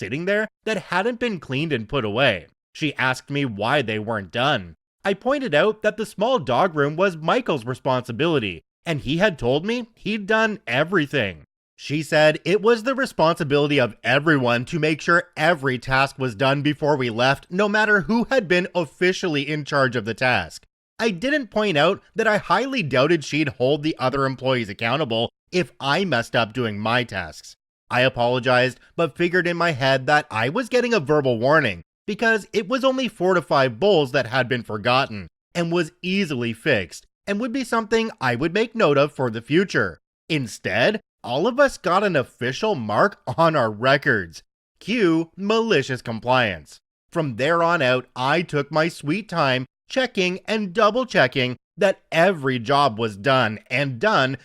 sitting there that hadn't been cleaned and put away. She asked me why they weren't done. I pointed out that the small dog room was Michael's responsibility, and he had told me he'd done everything. She said it was the responsibility of everyone to make sure every task was done before we left, no matter who had been officially in charge of the task. I didn't point out that I highly doubted she'd hold the other employees accountable if I messed up doing my tasks. I apologized, but figured in my head that I was getting a verbal warning because it was only 4 to 5 bowls that had been forgotten and was easily fixed and would be something I would make note of for the future. Instead, all of us got an official mark on our records. Cue malicious compliance. From there on out, I took my sweet time checking and double checking that every job was done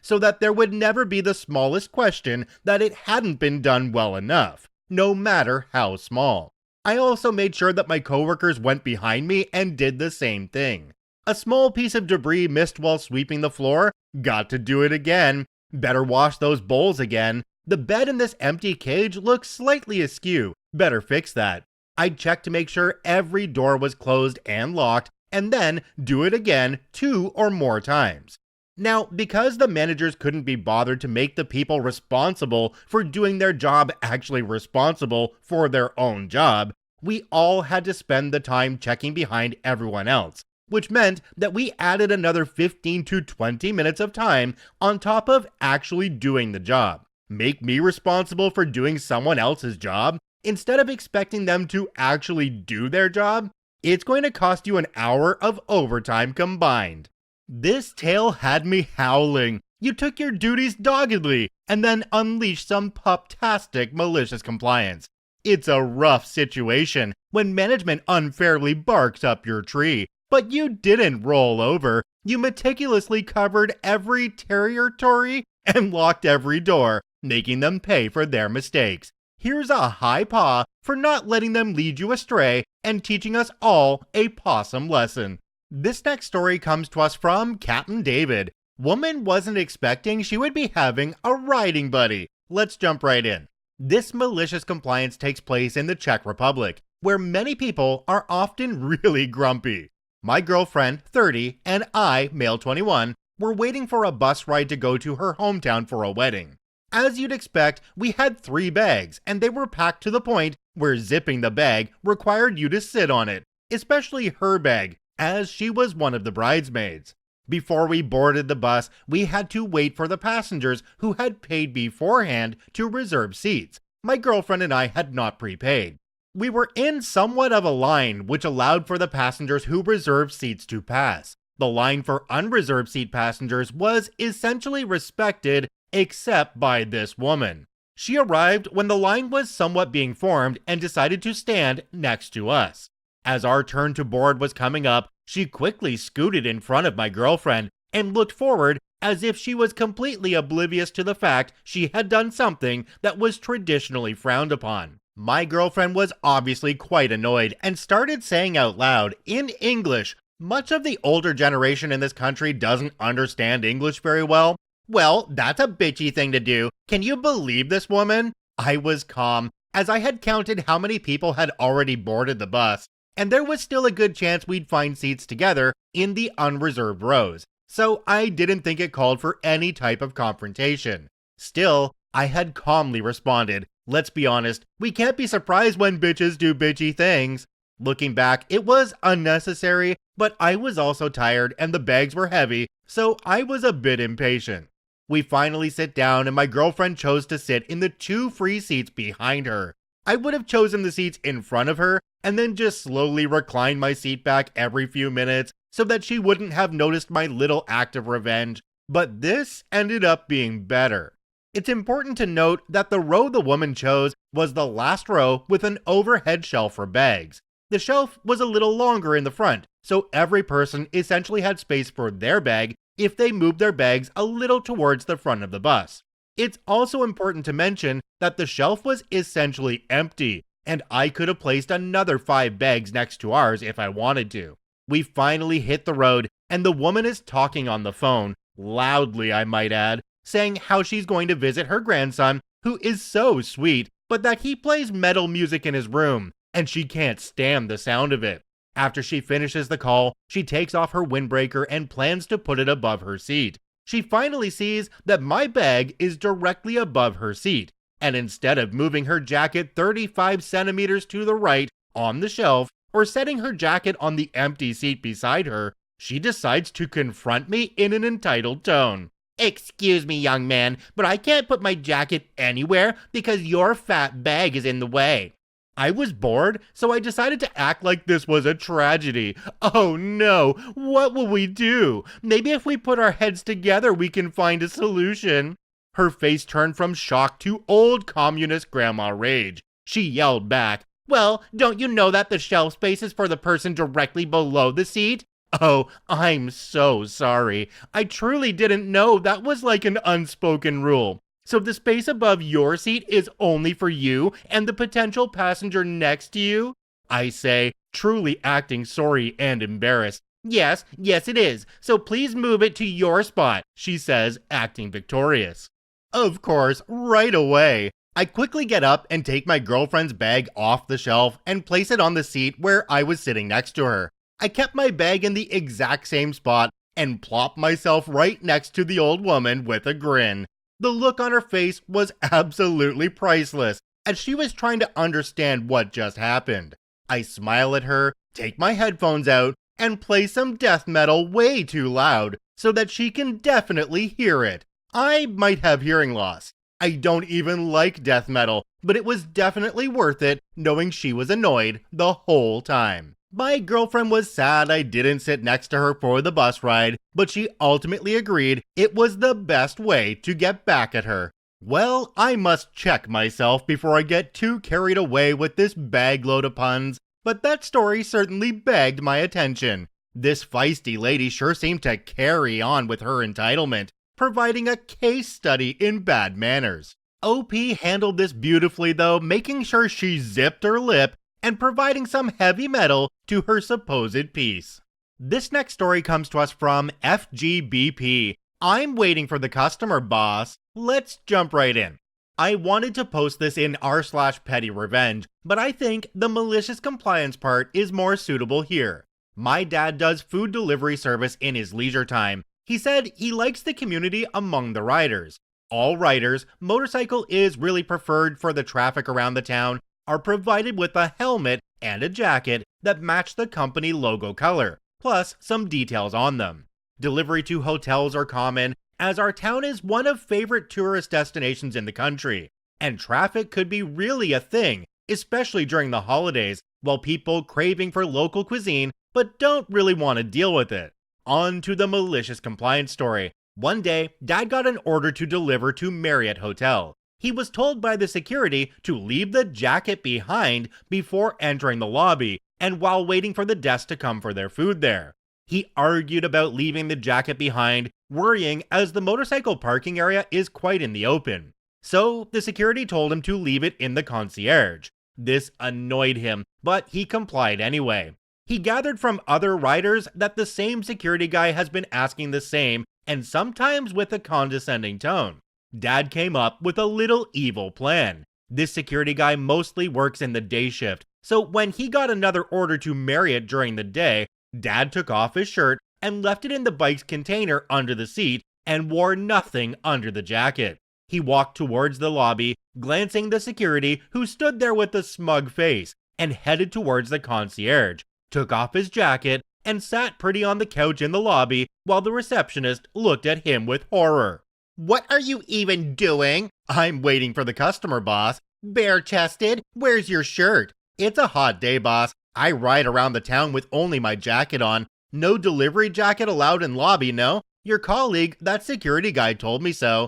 so that there would never be the smallest question that it hadn't been done well enough, no matter how small. I also made sure that my coworkers went behind me and did the same thing. A small piece of debris missed while sweeping the floor, got to do it again. Better wash those bowls again. The bed in this empty cage looks slightly askew. Better fix that. I'd check to make sure every door was closed and locked, and then do it again 2 or more times. Now, because the managers couldn't be bothered to make the people responsible for doing their job actually responsible for their own job, we all had to spend the time checking behind everyone else, which meant that we added another 15 to 20 minutes of time on top of actually doing the job. Make me responsible for doing someone else's job instead of expecting them to actually do their job? It's going to cost you an hour of overtime combined. This tale had me howling. You took your duties doggedly and then unleashed some pup-tastic malicious compliance. It's a rough situation when management unfairly barks up your tree, but you didn't roll over. You meticulously covered every territory and locked every door, making them pay for their mistakes. Here's a high paw for not letting them lead you astray and teaching us all a possum lesson. This next story comes to us from Captain David. Woman wasn't expecting she would be having a riding buddy. Let's jump right in. This malicious compliance takes place in the Czech Republic, where many people are often really grumpy. My girlfriend, 30, and I, male 21, were waiting for a bus ride to go to her hometown for a wedding. As you'd expect, we had 3 bags, and they were packed to the point where zipping the bag required you to sit on it, especially her bag, as she was one of the bridesmaids. Before we boarded the bus, we had to wait for the passengers who had paid beforehand to reserve seats. My girlfriend and I had not prepaid. We were in somewhat of a line which allowed for the passengers who reserved seats to pass. The line for unreserved seat passengers was essentially respected, except by this woman. She arrived when the line was somewhat being formed and decided to stand next to us. As our turn to board was coming up, she quickly scooted in front of my girlfriend and looked forward as if she was completely oblivious to the fact she had done something that was traditionally frowned upon. My girlfriend was obviously quite annoyed and started saying out loud, in English, much of the older generation in this country doesn't understand English very well. Well, that's a bitchy thing to do. Can you believe this woman? I was calm, as I had counted how many people had already boarded the bus, and there was still a good chance we'd find seats together in the unreserved rows, so I didn't think it called for any type of confrontation. Still, I had calmly responded, let's be honest, we can't be surprised when bitches do bitchy things. Looking back, it was unnecessary, but I was also tired and the bags were heavy, so I was a bit impatient. We finally sit down and my girlfriend chose to sit in the 2 free seats behind her. I would have chosen the seats in front of her and then just slowly recline my seat back every few minutes so that she wouldn't have noticed my little act of revenge, but this ended up being better. It's important to note that the row the woman chose was the last row with an overhead shelf for bags. The shelf was a little longer in the front, so every person essentially had space for their bag if they moved their bags a little towards the front of the bus. It's also important to mention that the shelf was essentially empty, and I could have placed another 5 bags next to ours if I wanted to. We finally hit the road, and the woman is talking on the phone, loudly I might add, saying how she's going to visit her grandson, who is so sweet, but that he plays metal music in his room, and she can't stand the sound of it. After she finishes the call, she takes off her windbreaker and plans to put it above her seat. She finally sees that my bag is directly above her seat, and instead of moving her jacket 35 centimeters to the right on the shelf, or setting her jacket on the empty seat beside her, she decides to confront me in an entitled tone. "Excuse me, young man, but I can't put my jacket anywhere because your fat bag is in the way." I was bored, so I decided to act like this was a tragedy. Oh no, what will we do? Maybe if we put our heads together, we can find a solution. Her face turned from shock to old communist grandma rage. She yelled back, "Well, don't you know that the shelf space is for the person directly below the seat?" Oh, I'm so sorry. I truly didn't know that was like an unspoken rule. So the space above your seat is only for you and the potential passenger next to you? I say, truly acting sorry and embarrassed. Yes, it is. So please move it to your spot, she says, acting victorious. Of course, right away. I quickly get up and take my girlfriend's bag off the shelf and place it on the seat where I was sitting next to her. I kept my bag in the exact same spot and plopped myself right next to the old woman with a grin. The look on her face was absolutely priceless, as she was trying to understand what just happened. I smile at her, take my headphones out, and play some death metal way too loud so that she can definitely hear it. I might have hearing loss. I don't even like death metal, but it was definitely worth it knowing she was annoyed the whole time. My girlfriend was sad I didn't sit next to her for the bus ride, but she ultimately agreed it was the best way to get back at her. Well, I must check myself before I get too carried away with this bag load of puns, but that story certainly begged my attention. This feisty lady sure seemed to carry on with her entitlement, providing a case study in bad manners. OP handled this beautifully though, making sure she zipped her lip and providing some heavy metal to her supposed piece. This next story comes to us from FGBP. I'm waiting for the customer, boss. Let's jump right in. I wanted to post this in r/petty revenge, but I think the malicious compliance part is more suitable here. My dad does food delivery service in his leisure time. He said he likes the community among the riders. All riders, motorcycle is really preferred for the traffic around the town, are provided with a helmet and a jacket that match the company logo color, plus some details on them. Delivery to hotels are common, as our town is one of favorite tourist destinations in the country, and traffic could be really a thing, especially during the holidays, while people craving for local cuisine but don't really want to deal with it. On to the malicious compliance story. One day, Dad got an order to deliver to Marriott Hotel. He was told by the security to leave the jacket behind before entering the lobby and while waiting for the desk to come for their food there. He argued about leaving the jacket behind, worrying as the motorcycle parking area is quite in the open. So the security told him to leave it in the concierge. This annoyed him, but he complied anyway. He gathered from other riders that the same security guy has been asking the same, and sometimes with a condescending tone. Dad came up with a little evil plan. This security guy mostly works in the day shift, so when he got another order to Marriott during the day, Dad took off his shirt and left it in the bike's container under the seat and wore nothing under the jacket. He walked towards the lobby, glancing the security who stood there with a smug face, and headed towards the concierge, took off his jacket, and sat pretty on the couch in the lobby while the receptionist looked at him with horror. "What are you even doing?" "I'm waiting for the customer, boss." "Bare-chested? Where's your shirt?" "It's a hot day, boss. I ride around the town with only my jacket on. No delivery jacket allowed in lobby, no? Your colleague, that security guy, told me so."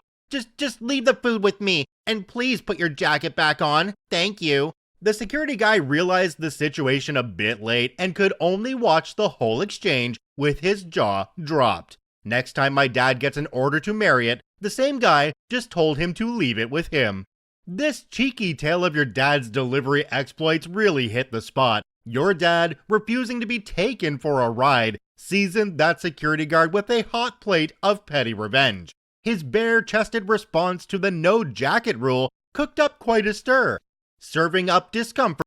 Just leave the food with me, and please put your jacket back on. Thank you." The security guy realized the situation a bit late and could only watch the whole exchange with his jaw dropped. Next time my dad gets an order to Marriott, the same guy just told him to leave it with him. This cheeky tale of your dad's delivery exploits really hit the spot. Your dad, refusing to be taken for a ride, seasoned that security guard with a hot plate of petty revenge. His bare-chested response to the no jacket rule cooked up quite a stir, serving up discomfort